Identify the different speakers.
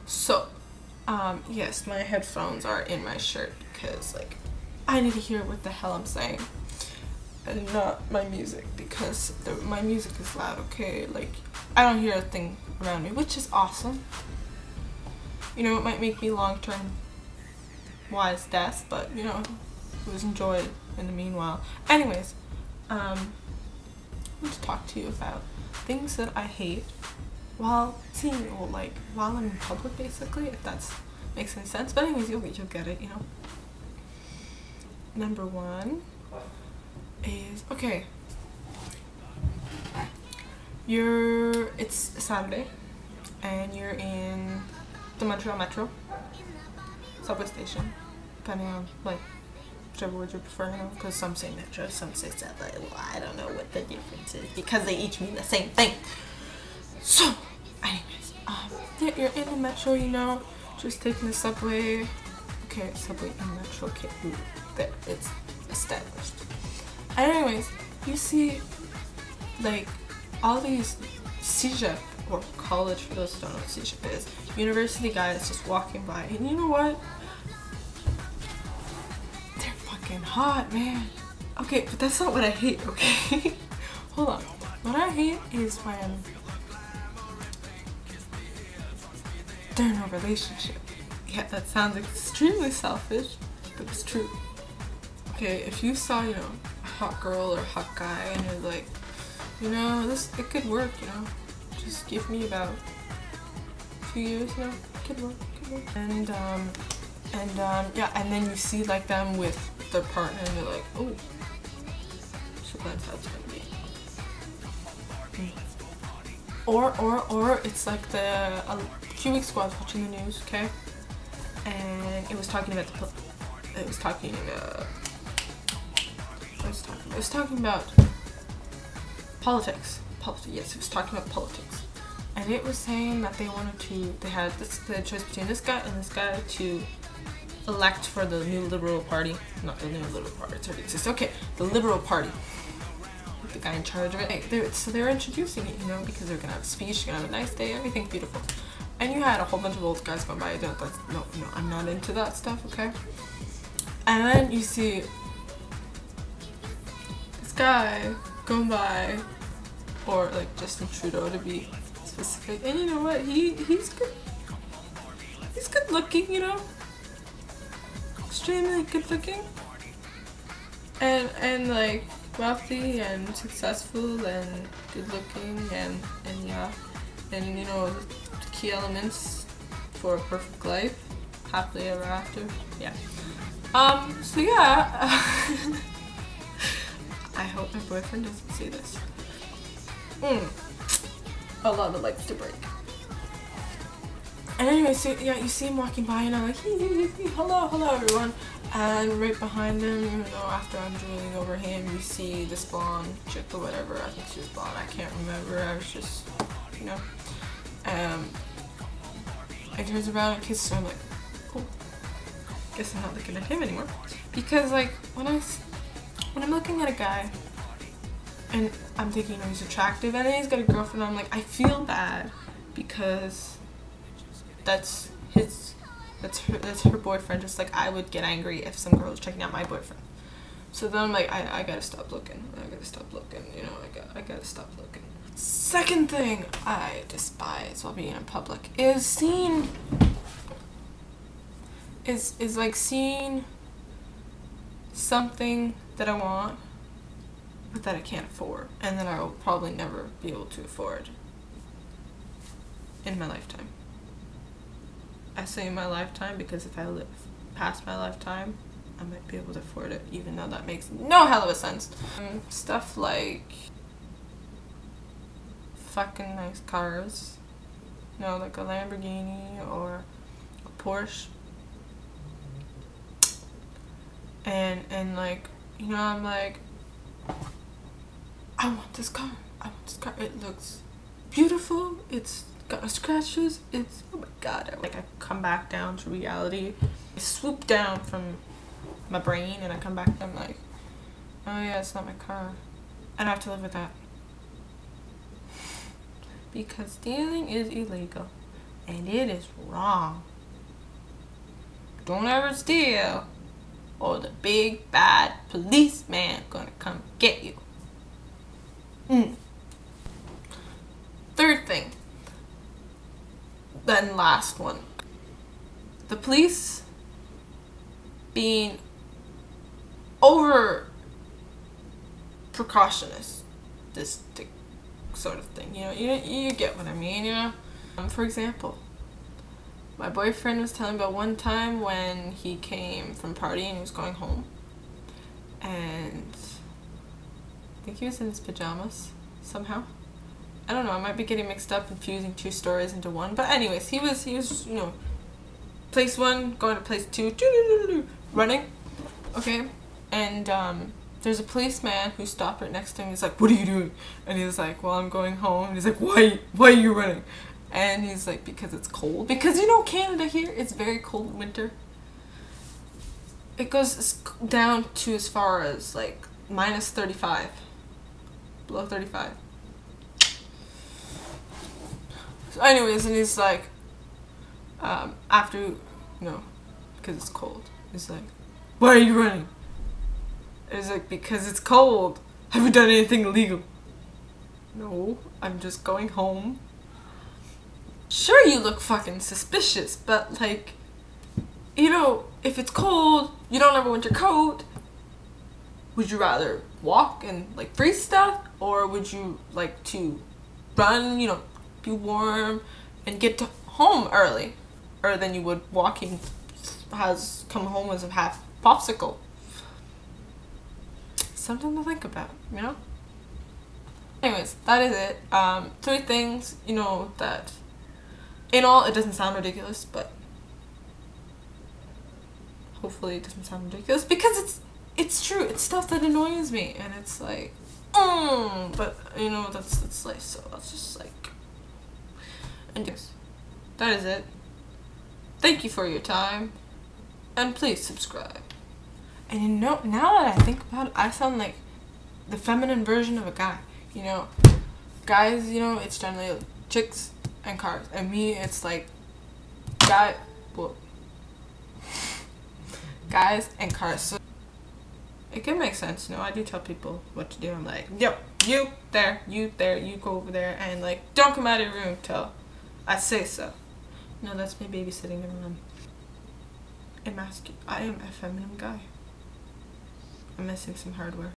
Speaker 1: So, yes, my headphones are in my shirt because, like, I need to hear what the hell I'm saying and not my music because my music is loud, okay? Like, I don't hear a thing around me, which is awesome. You know, it might make me long-term wise death, but, you know, it was enjoyed in the meanwhile. Anyways, I want to talk to you about things that I hate while seeing, or like while I'm in public, basically, if that makes any sense. But anyways, you'll get it, you know. Number one is, okay, it's Saturday and you're in the Montreal Metro subway station, depending on like whichever word you prefer, you know, because some say metro, some say subway. Well, I don't know what the difference is because they each mean the same thing. So, anyways, yeah, you're in the metro, you know, just taking the subway. Okay, subway and metro, okay, there, it's established. Anyways, you see, like, all these CEGEP, or college, for those who don't know what CEGEP is, university guys just walking by, and you know what? They're fucking hot, man. Okay, but that's not what I hate, okay? Hold on. What I hate is when they're in a relationship. Yeah, that sounds extremely selfish, but it's true. Okay, if you saw, you know, a hot girl or a hot guy and you're like, you know, it could work, you know, just give me about a few years, you know, it could work. Yeah, and then you see like them with their partner and you're like, oh, so that's how it's gonna be. Or it's like a few weeks ago I was watching the news, okay, and it was talking about politics. Yes, it was talking about politics, and it was saying that they had the choice between this guy and this guy to elect for the new Liberal Party. Not the new Liberal Party, it already exists. Okay, the Liberal Party. The guy in charge of it. So they're introducing it, you know, because they're gonna have a speech, they're gonna have a nice day, everything's beautiful. And you had a whole bunch of old guys going by. No, I'm not into that stuff, okay? And then you see this guy going by, or like Justin Trudeau to be specific. And you know what? He's good. He's good looking, you know, extremely good looking, and like wealthy and successful and good looking and yeah, and you know, the key elements for a perfect life, happily ever after. Yeah. So yeah, I hope my boyfriend doesn't see this. A lot that likes to break. And anyway, so yeah, you see him walking by and I'm like, hello everyone. And right behind him, you know, after I'm drooling over him, you see this blonde chick or whatever. I think she was blonde, I can't remember. I was just, you know. I turns around and kisses her. I'm like, oh, guess I'm not looking at him anymore. Because like, when I'm looking at a guy and I'm thinking, you know, he's attractive and then he's got a girlfriend, I'm like, I feel bad because that's her boyfriend, just like I would get angry if some girl was checking out my boyfriend. So then I'm like, I gotta stop looking. You know, I gotta stop looking. Second thing I despise while being in public is seeing something that I want but that I can't afford and that I will probably never be able to afford in my lifetime. I say in my lifetime because if I live past my lifetime, I might be able to afford it, even though that makes no hell of a sense. Stuff like fucking nice cars, you know, like a Lamborghini or a Porsche, and like, you know, I'm like, I want this car. It looks beautiful. It's got no scratches. It's, oh my god. I come back down to reality. I swoop down from my brain and I come back and I'm like, oh yeah, it's not my car. And I have to live with that. Because stealing is illegal. And it is wrong. Don't ever steal, or the big bad policeman gonna come get you. Third thing, then last one. The police being over precautionist, this sort of thing, you know, you get what I mean, you know. For example, my boyfriend was telling about one time when he came from partying and he was going home, and I think he was in his pajamas somehow. I don't know, I might be getting mixed up and fusing two stories into one, but anyways, he was, you know, place 1 going to place 2, running, okay, and there's a policeman who stopped right next to him. He's like, "What are you doing?" And he was like, "Well, I'm going home." And he's like, why are you running?" And he's like, "Because it's cold." Because, you know, Canada here, it's very cold in winter. It goes down to as far as like minus 35, below 35. So anyways, and he's like, after, you know, because it's cold, he's like, "Why are you running?" It's like, "Because it's cold. Have you done anything illegal?" "No, I'm just going home." Sure, you look fucking suspicious, but like, you know, if it's cold, you don't have a winter coat, would you rather walk and like freeze stuff, or would you like to run, you know, be warm and get to home early, or than you would walking come home as a half popsicle? Something to think about, you know? Anyways, that is it. 3 things, you know, that in all, it doesn't sound ridiculous, but hopefully it doesn't sound ridiculous, because it's true. It's stuff that annoys me, and it's like, but you know, that's life, so that's just like, and yes, that is it. Thank you for your time, and please subscribe. And you know, now that I think about it, I sound like the feminine version of a guy. You know, guys, you know, it's generally chicks and cars, and me, it's like guys and cars. So it can make sense. You know, I do tell people what to do. I'm like, "Yo, you there, you go over there, and like, don't come out of your room till I say so." No, that's me babysitting everyone. I am a feminine guy. I'm missing some hardware.